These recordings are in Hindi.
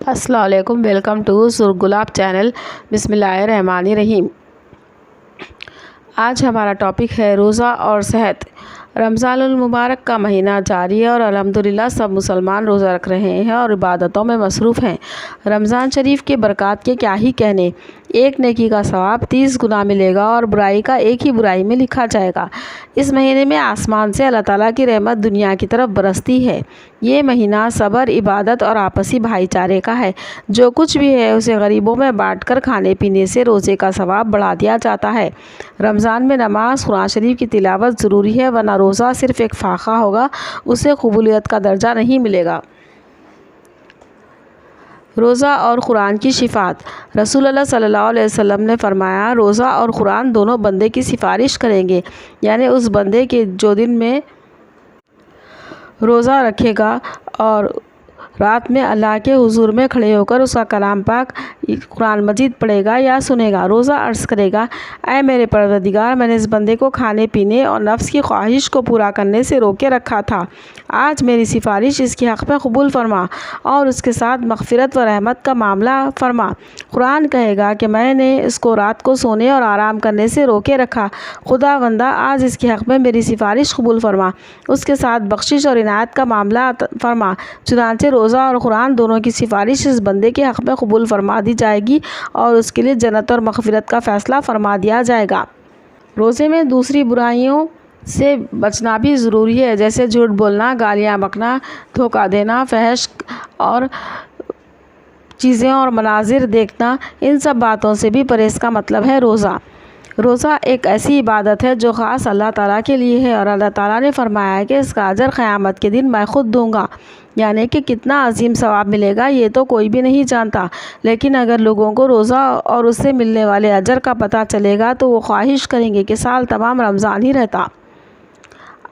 अस्सलाम वालेकुम, वेलकम टू सुरगुलाब चैनल। बिस्मिल्लाहिर्रहमानिर्रहीम। आज हमारा टॉपिक है रोज़ा और सेहत। रमज़ानुल मुबारक का महीना जारी है और अल्हम्दुलिल्लाह सब मुसलमान रोज़ा रख रहे हैं और इबादतों में मसरूफ़ हैं। रमज़ान शरीफ के बरक़ात के क्या ही कहने। एक नेकी का सवाब 30 गुना मिलेगा और बुराई का एक ही बुराई में लिखा जाएगा। इस महीने में आसमान से अल्लाह ताला की रहमत दुनिया की तरफ बरसती है। ये महीना सब्र, इबादत और आपसी भाईचारे का है। जो कुछ भी है उसे गरीबों में बांटकर खाने पीने से रोज़े का सवाब बढ़ा दिया जाता है। रमज़ान में नमाज, कुरान शरीफ की तिलावत ज़रूरी है, वरना रोज़ा सिर्फ़ एक फ़ाक़ा होगा, उसे कबूलियत का दर्जा नहीं मिलेगा। रोज़ा और कुरान की शिफ़ात। रसूलुल्लाह सल्लल्लाहु अलैहि वसल्लम ने फ़रमाया, रोज़ा और कुरान दोनों बंदे की सिफारिश करेंगे, यानी उस बंदे के जो दिन में रोज़ा रखेगा और रात में अल्लाह के हुजूर में खड़े होकर उसका कलाम पाक कुरान मजीद पढ़ेगा या सुनेगा। रोज़ा अर्ज़ करेगा, ऐ मेरे परवरदिगार, मैंने इस बंदे को खाने पीने और नफ्स की ख्वाहिश को पूरा करने से रोके रखा था। आज मेरी सिफारिश इसके हक़ में कबूल फरमा और उसके साथ मग़फ़िरत व रहमत का मामला फरमा। कुरान कहेगा कि मैंने इसको रात को सोने और आराम करने से रोके रखा। खुदावंदा, आज इसके हक़ में मेरी सिफारिश कबूल फरमा, उसके साथ बख्शिश और इनायत का मामला फरमा। चुनांचे रोज़ा और कुरान दोनों की सिफारिश इस बंदे के हक़ में कबूल फरमा दी जाएगी और उसके लिए जन्नत और मग़फ़िरत का फ़ैसला फरमा दिया जाएगा। रोज़े में दूसरी बुराइयों से बचना भी ज़रूरी है, जैसे झूठ बोलना, गालियाँ बकना, धोखा देना, फहश और चीज़ें और मनाजिर देखना। इन सब बातों से भी परहेज़ का मतलब है रोज़ा। रोज़ा एक ऐसी इबादत है जो ख़ास अल्लाह ताला के लिए है और अल्लाह ताला ने फ़रमाया है कि इसका अजर क़यामत के दिन मैं ख़ुद दूँगा, यानी कि कितना अजीम सवाब मिलेगा ये तो कोई भी नहीं जानता। लेकिन अगर लोगों को रोज़ा और उससे मिलने वाले अजर का पता चलेगा तो वो ख्वाहिश करेंगे कि साल तमाम रमज़ान ही रहता।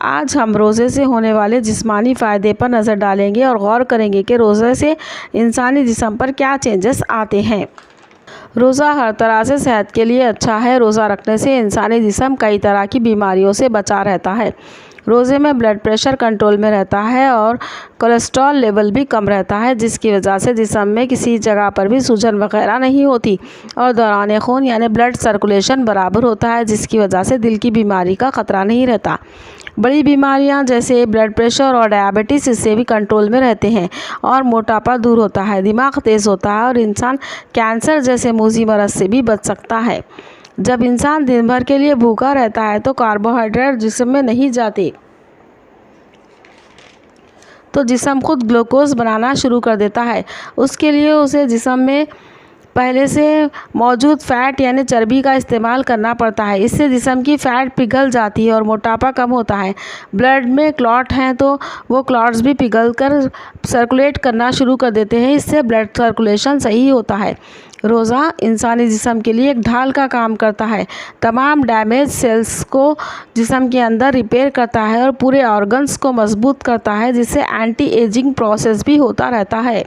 आज हम रोज़े से होने वाले जिस्मानी फ़ायदे पर नज़र डालेंगे और गौर करेंगे कि रोज़े से इंसानी जिस्म पर क्या चेंजेस आते हैं। रोज़ा हर तरह से सेहत के लिए अच्छा है। रोज़ा रखने से इंसानी जिस्म कई तरह की बीमारियों से बचा रहता है। रोज़े में ब्लड प्रेशर कंट्रोल में रहता है और कोलेस्ट्रॉल लेवल भी कम रहता है, जिसकी वजह से जिस्म में किसी जगह पर भी सूजन वगैरह नहीं होती और दौरान खून यानी ब्लड सर्कुलेशन बराबर होता है, जिसकी वजह से दिल की बीमारी का ख़तरा नहीं रहता। बड़ी बीमारियां जैसे ब्लड प्रेशर और डायबिटीज़ इससे भी कंट्रोल में रहते हैं और मोटापा दूर होता है, दिमाग तेज़ होता है और इंसान कैंसर जैसे मूजी मरज़ से भी बच सकता है। जब इंसान दिन भर के लिए भूखा रहता है तो कार्बोहाइड्रेट जिस्म में नहीं जाते तो जिस्म खुद ग्लूकोज बनाना शुरू कर देता है। उसके लिए उसे जिस्म में पहले से मौजूद फ़ैट यानी चर्बी का इस्तेमाल करना पड़ता है। इससे जिस्म की फ़ैट पिघल जाती है और मोटापा कम होता है। ब्लड में क्लॉट हैं तो वो क्लॉट्स भी पिघल कर सर्कुलेट करना शुरू कर देते हैं, इससे ब्लड सर्कुलेशन सही होता है। रोज़ा इंसानी जिस्म के लिए एक ढाल का काम करता है, तमाम डैमेज सेल्स को जिस्म के अंदर रिपेयर करता है और पूरे ऑर्गन्स को मजबूत करता है, जिससे एंटी एजिंग प्रोसेस भी होता रहता है।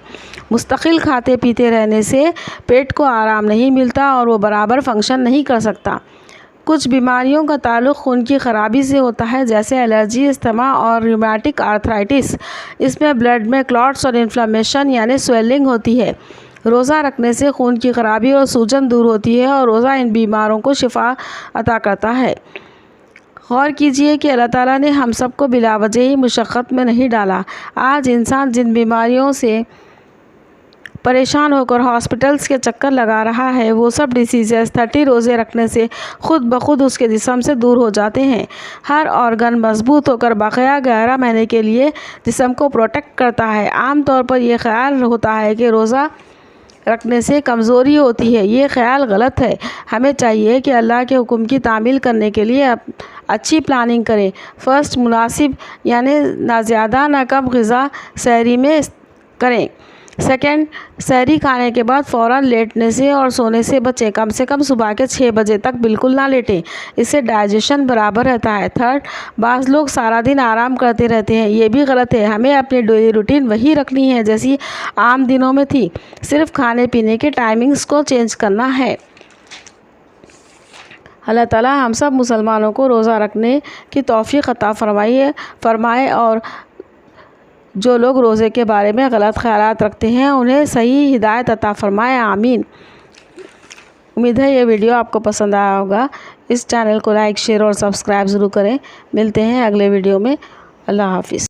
मुस्तकिल खाते पीते रहने से पेट को आराम नहीं मिलता और वो बराबर फंक्शन नहीं कर सकता। कुछ बीमारियों का ताल्लुक़ खून की ख़राबी से होता है, जैसे एलर्जी, अस्थमा और रूमेटिक आर्थराइटिस। इसमें ब्लड में क्लॉट्स और इन्फ्लेमेशन यानी स्वेलिंग होती है। रोज़ा रखने से खून की ख़राबी और सूजन दूर होती है और रोज़ा इन बीमारों को शिफा अता करता है। गौर कीजिए कि अल्लाह ताला ने हम सबको बिला वजह ही मुशक्क़त में नहीं डाला। आज इंसान जिन बीमारियों से परेशान होकर हॉस्पिटल्स के चक्कर लगा रहा है वो सब डिसीज़ेस 30 रोज़े रखने से खुद ब खुद उसके जिस्म से दूर हो जाते हैं। हर ऑर्गन मजबूत होकर बक़िया 11 महीने के लिए जिस्म को प्रोटेक्ट करता है। आम तौर पर यह ख्याल होता है कि रोज़ा रखने से कमज़ोरी होती है। ये ख्याल गलत है। हमें चाहिए कि अल्लाह के हुक्म की तामील करने के लिए अच्छी प्लानिंग करें। फ़र्स्ट, मुनासिब यानी ना ज़्यादा ना कम ग़िज़ा सहरी में करें। सेकंड, सहरी खाने के बाद फ़ौरन लेटने से और सोने से बचें। कम से कम सुबह के 6 बजे तक बिल्कुल ना लेटें, इससे डाइजेशन बराबर रहता है। थर्ड, बाज़ लोग सारा दिन आराम करते रहते हैं, ये भी गलत है। हमें अपनी डेली रूटीन वही रखनी है जैसी आम दिनों में थी, सिर्फ खाने पीने के टाइमिंग्स को चेंज करना है। अल्लाह ताला हम सब मुसलमानों को रोज़ा रखने की तौफ़ीक़ अता फरमाए और जो लोग रोज़े के बारे में गलत ख्यालात रखते हैं उन्हें सही हिदायत अता फरमाए, आमीन। उम्मीद है ये वीडियो आपको पसंद आया होगा। इस चैनल को लाइक, शेयर और सब्सक्राइब ज़रूर करें। मिलते हैं अगले वीडियो में। अल्लाह हाफिज़।